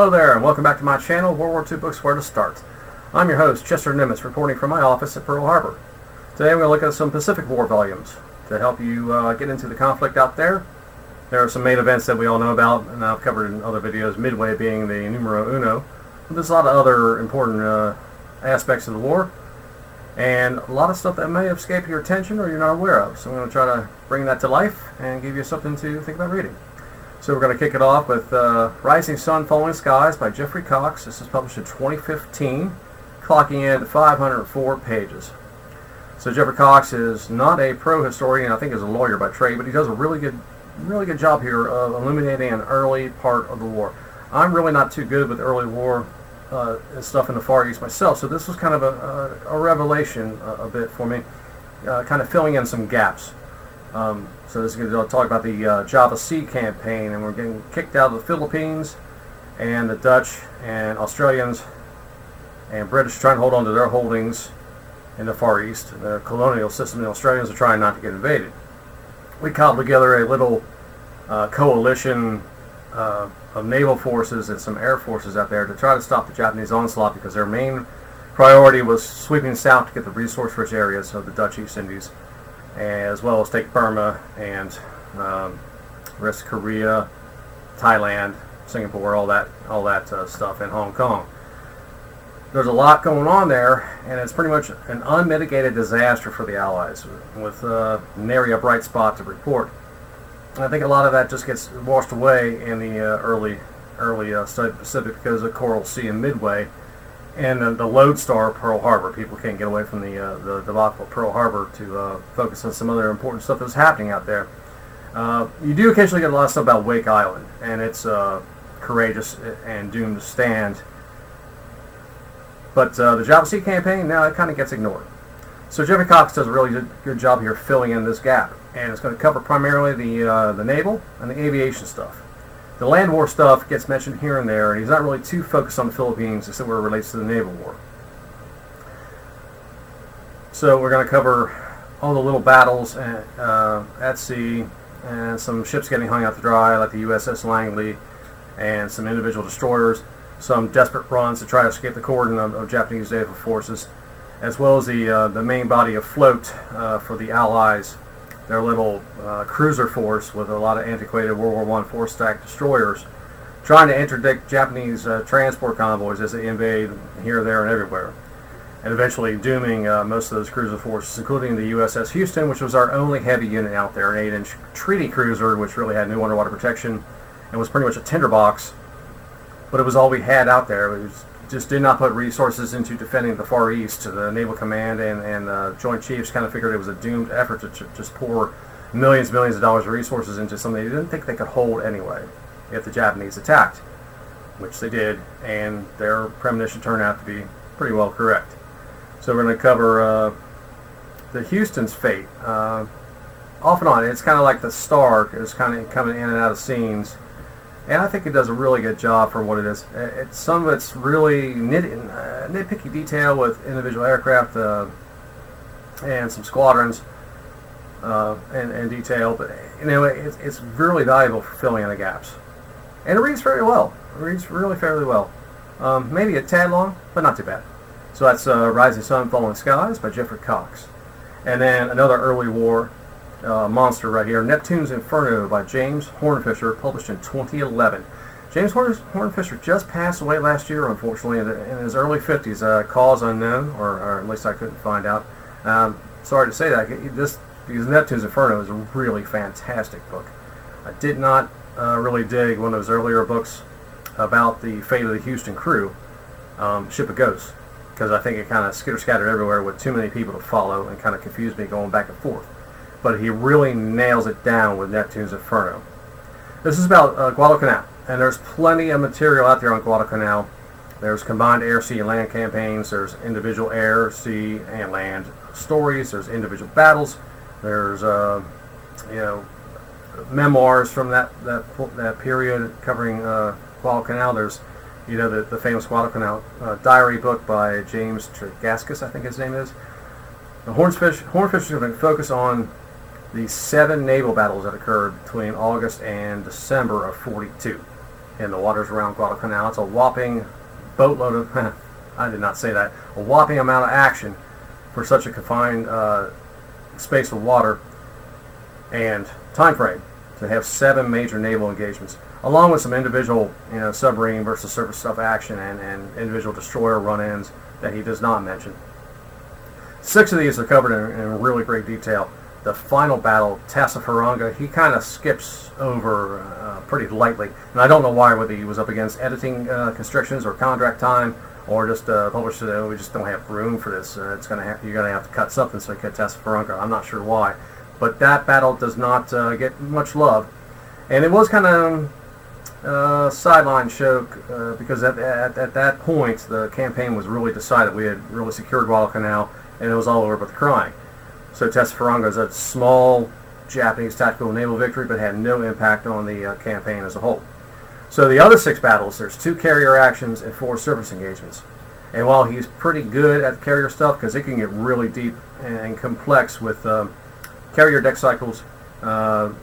Hello there, and welcome back to my channel, World War II Books Where to Start. I'm your host, Chester Nimitz, reporting from my office at Pearl Harbor. Today I'm going to look at some Pacific War volumes to help you get into the conflict out there. There are some main events that we all know about, and I've covered in other videos, Midway being the numero uno. But there's a lot of other important aspects of the war, and a lot of stuff that may escape your attention or you're not aware of. So I'm going to try to bring that to life and give you something to think about reading. So we're going to kick it off with Rising Sun, Falling Skies by Jeffery Cox. This is published in 2015, clocking in at 504 pages. So Jeffery Cox is not a pro historian, I think is a lawyer by trade, but he does a really good job here of illuminating an early part of the war. I'm really not too good with early war stuff in the Far East myself, so this was kind of a revelation a bit for me, kind of filling in some gaps. So this is going to talk about the Java Sea campaign, and we're getting kicked out of the Philippines, and the Dutch and Australians and British are trying to hold on to their holdings in the Far East. The colonial system, the Australians are trying not to get invaded. We cobbled together a little coalition of naval forces and some air forces out there to try to stop the Japanese onslaught, because their main priority was sweeping south to get the resource-rich areas of the Dutch East Indies, as well as take Burma and rest of Korea, Thailand, Singapore, all that stuff, and Hong Kong. There's a lot going on there, and it's pretty much an unmitigated disaster for the Allies, with nary a bright spot to report. And I think a lot of that just gets washed away in the early Pacific because of Coral Sea and Midway, and the lodestar Pearl Harbor. People can't get away from the debacle of Pearl Harbor to focus on some other important stuff that's happening out there. You do occasionally get a lot of stuff about Wake Island, and it's courageous and doomed to stand. But the Java Sea campaign, now it kind of gets ignored. So Jeffery Cox does a really good job here filling in this gap, and it's going to cover primarily the naval and the aviation stuff. The land war stuff gets mentioned here and there, and he's not really too focused on the Philippines except where it relates to the naval war. So we're going to cover all the little battles at sea, and some ships getting hung out to dry, like the USS Langley, and some individual destroyers, some desperate runs to try to escape the cordon of Japanese naval forces, as well as the main body afloat for the Allies. Their little cruiser force with a lot of antiquated World War I four-stack destroyers trying to interdict Japanese transport convoys as they invade here, there, and everywhere, and eventually dooming most of those cruiser forces, including the USS Houston, which was our only heavy unit out there, an 8-inch treaty cruiser, which really had no underwater protection and was pretty much a tinderbox, but it was all we had out there. It just did not put resources into defending the Far East. The Naval Command and Joint Chiefs kind of figured it was a doomed effort to just pour millions of dollars of resources into something they didn't think they could hold anyway if the Japanese attacked, which they did, and their premonition turned out to be pretty well correct. So we're going to cover the Houston's fate. Off and on, it's kind of like the Star is kind of coming in and out of scenes. And I think it does a really good job for what it is. Some of it's really nitpicky detail with individual aircraft and some squadrons and detail, but it's really valuable for filling in the gaps. And it reads very well. It reads really fairly well. Maybe a tad long, but not too bad. So that's Rising Sun, Falling Skies by Jeffery Cox. And then another early war monster right here, Neptune's Inferno by James Hornfischer, published in 2011. James Hornfischer just passed away last year, unfortunately, in his early 50s. Cause unknown, or at least I couldn't find out. Sorry to say that, because Neptune's Inferno is a really fantastic book. I did not really dig one of those earlier books about the fate of the Houston crew, Ship of Ghosts, because I think it kind of skitter-scattered everywhere with too many people to follow and kind of confused me going back and forth. But he really nails it down with Neptune's Inferno. This is about Guadalcanal, and there's plenty of material out there on Guadalcanal. There's combined air, sea, and land campaigns. There's individual air, sea, and land stories. There's individual battles. There's memoirs from that period covering Guadalcanal. There's the famous Guadalcanal diary book by James Tregaskis, I think his name is. Hornfischer is going to focus on the 7 naval battles that occurred between August and December of '42. in the waters around Guadalcanal. It's a whopping boatload of, I did not say that, a whopping amount of action for such a confined space of water and time frame to have 7 major naval engagements, along with some individual, submarine versus surface stuff action and individual destroyer run-ins that he does not mention. 6 of these are covered in really great detail. The final battle, Tassafaronga, he kind of skips over pretty lightly, and I don't know why, whether he was up against editing constrictions or contract time, or just published it. We just don't have room for this. You're gonna have to cut something, so you cut Tassafaronga. I'm not sure why, but that battle does not get much love, and it was kind of sideline show because at that point the campaign was really decided. We had really secured Guadalcanal, and it was all over but the crying. So Tassafaronga is a small Japanese tactical naval victory, but had no impact on the campaign as a whole. So the other 6 battles, there's 2 carrier actions and 4 surface engagements. And while he's pretty good at the carrier stuff, because it can get really deep and complex with carrier deck cycles,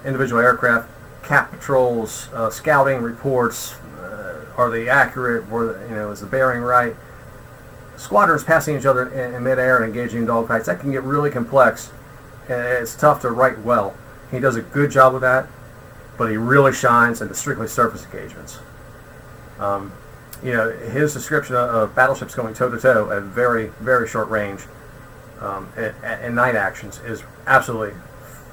individual aircraft, cap patrols, scouting reports, are they accurate? Is the bearing right? Squadrons passing each other in midair and engaging in dogfights, that can get really complex. It's tough to write well. He does a good job with that, but he really shines in the strictly surface engagements. His description of battleships going toe-to-toe at very, very short range and night actions is absolutely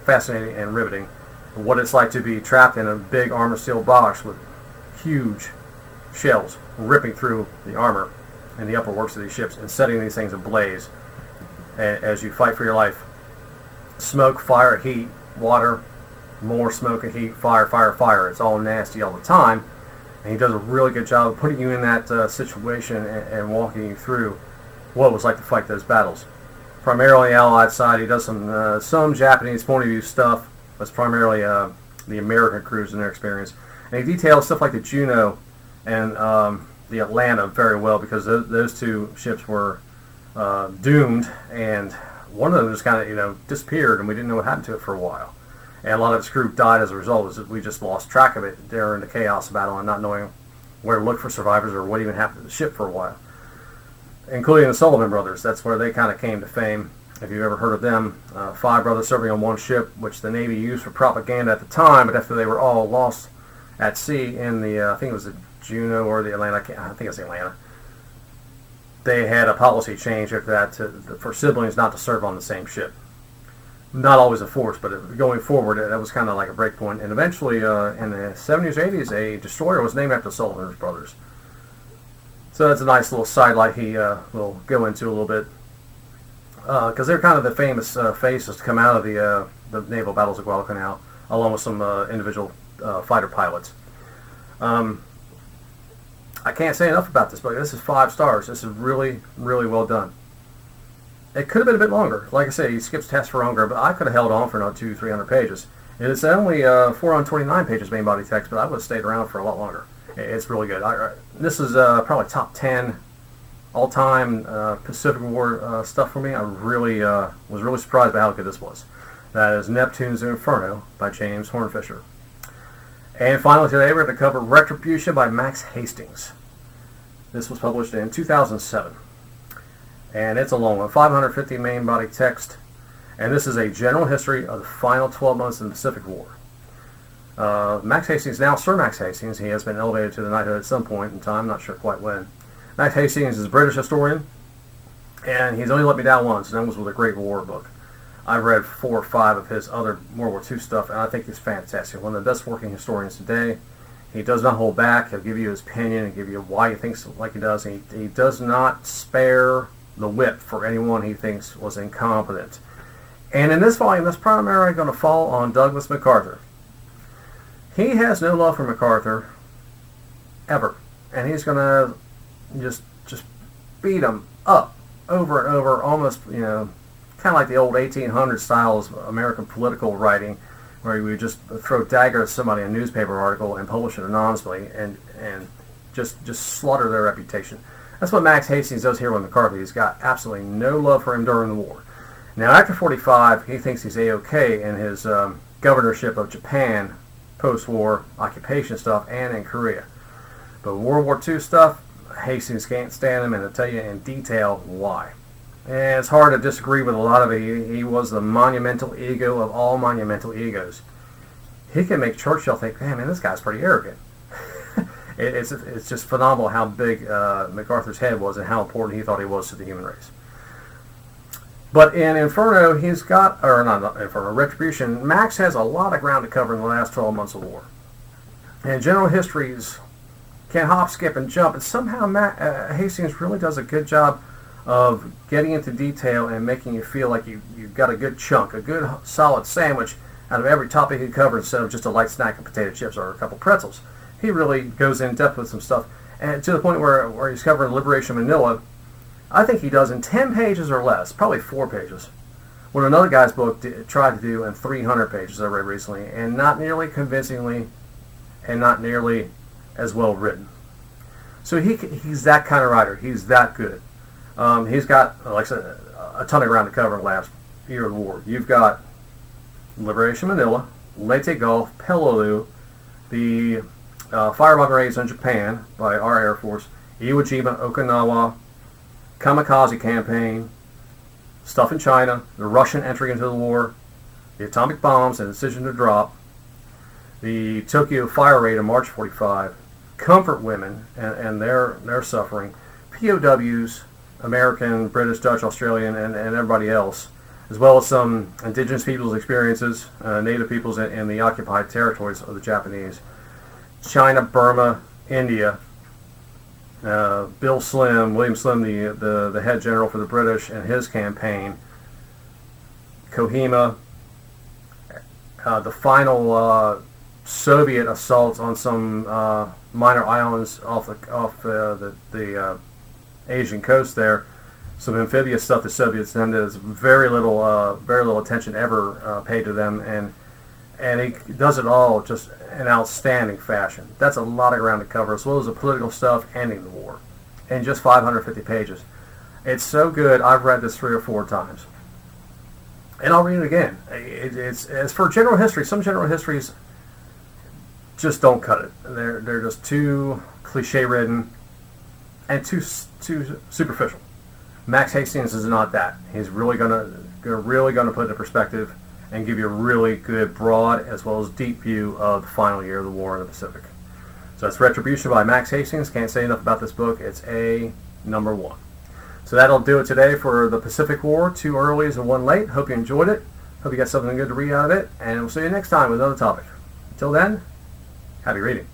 fascinating and riveting. What it's like to be trapped in a big armor steel box with huge shells ripping through the armor and the upper works of these ships and setting these things ablaze as you fight for your life. Smoke, fire, heat, water, more smoke and heat, fire, fire, fire. It's all nasty all the time. And he does a really good job of putting you in that situation and walking you through what it was like to fight those battles. Primarily the Allied side, he does some Japanese point of view stuff, but it's primarily the American crews and their experience. And he details stuff like the Juno and the Atlanta very well, because those 2 ships were doomed, and one of them just kind of disappeared, and we didn't know what happened to it for a while. And a lot of its crew died as a result. We just lost track of it during the chaos of battle and not knowing where to look for survivors or what even happened to the ship for a while. Including the Sullivan Brothers. That's where they kind of came to fame, if you've ever heard of them. 5 brothers serving on one ship, which the Navy used for propaganda at the time, but after they were all lost at sea in the, I think it was the Juno or the Atlanta, I think it's the Atlanta, they had a policy change after that for siblings not to serve on the same ship. Not always enforced, but going forward, that was kind of like a break point. And eventually, in the 70s, 80s, a destroyer was named after the Sullivan Brothers. So that's a nice little sidelight he will go into a little bit. Because they're kind of the famous faces to come out of the naval battles of Guadalcanal, along with some individual fighter pilots. I can't say enough about this book. This is 5 stars. This is really, really well done. It could have been a bit longer. Like I said, he skips Tassafaronga, but I could have held on for another 200-300 pages. It's only 429 pages main body text, but I would have stayed around for a lot longer. It's really good. This is probably top 10 all-time Pacific War stuff for me. I really was really surprised by how good this was. That is Neptune's Inferno by James Hornfischer. And finally today we're going to cover Retribution by Max Hastings. This was published in 2007. And it's a long one, 550 main body text. And this is a general history of the final 12 months of the Pacific War. Max Hastings, now Sir Max Hastings, he has been elevated to the knighthood at some point in time, not sure quite when. Max Hastings is a British historian, and he's only let me down once, and that was with a Great War book. I've read 4 or 5 of his other World War II stuff, and I think he's fantastic. One of the best working historians today. He does not hold back. He'll give you his opinion and give you why he thinks like he does. He does not spare the whip for anyone he thinks was incompetent. And in this volume, that's primarily going to fall on Douglas MacArthur. He has no love for MacArthur, ever. And he's going to just beat him up over and over, almost, kind of like the old 1800 styles of American political writing, where you would just throw dagger at somebody in a newspaper article and publish it anonymously and just slaughter their reputation. That's what Max Hastings does here with MacArthur. He's got absolutely no love for him during the war. Now, after 45, he thinks he's A-OK in his governorship of Japan, post-war occupation stuff, and in Korea. But World War II stuff, Hastings can't stand him, and I'll tell you in detail why. And it's hard to disagree with a lot of it. He was the monumental ego of all monumental egos. He can make Churchill think, man, this guy's pretty arrogant. It's just phenomenal how big MacArthur's head was and how important he thought he was to the human race. But in Inferno, Retribution, Max has a lot of ground to cover in the last 12 months of war. And general histories can hop, skip, and jump, and somehow Hastings really does a good job of getting into detail and making you feel like you've got a good chunk, a good solid sandwich out of every topic he covers instead of just a light snack of potato chips or a couple pretzels. He really goes in depth with some stuff, and to the point where he's covering Liberation of Manila, I think he does in 10 pages or less, probably 4 pages, what another guy's book tried to do in 300 pages I read recently, and not nearly convincingly and not nearly as well written. So he's that kind of writer. He's that good. He's got, like I said, a ton of ground to cover in the last year of the war. You've got Liberation Manila, Leyte Gulf, Peleliu, the firebomb raids on Japan by our Air Force, Iwo Jima, Okinawa, Kamikaze campaign, stuff in China, the Russian entry into the war, the atomic bombs and decision to drop, the Tokyo fire raid in March 45, comfort women and their suffering, POWs, American, British, Dutch, Australian, and everybody else, as well as some indigenous people's experiences, native peoples in the occupied territories of the Japanese, China, Burma, India, William Slim, the head general for the British and his campaign, Kohima, the final Soviet assaults on some minor islands off the Asian coast there, some amphibious stuff the Soviets done. There's very little attention ever paid to them, and he does it all just in outstanding fashion. That's a lot of ground to cover, as well as the political stuff ending the war, in just 550 pages. It's so good. I've read this 3 or 4 times, and I'll read it again. It's as for general history, some general histories just don't cut it. They're just too cliche-ridden and too superficial. Max Hastings is not that. He's really gonna put it in perspective and give you a really good, broad as well as deep view of the final year of the war in the Pacific. So that's Retribution by Max Hastings. Can't say enough about this book. It's number 1. So that'll do it today for the Pacific War. 2 earlies and 1 late. Hope you enjoyed it. Hope you got something good to read out of it. And we'll see you next time with another topic. Until then, happy reading.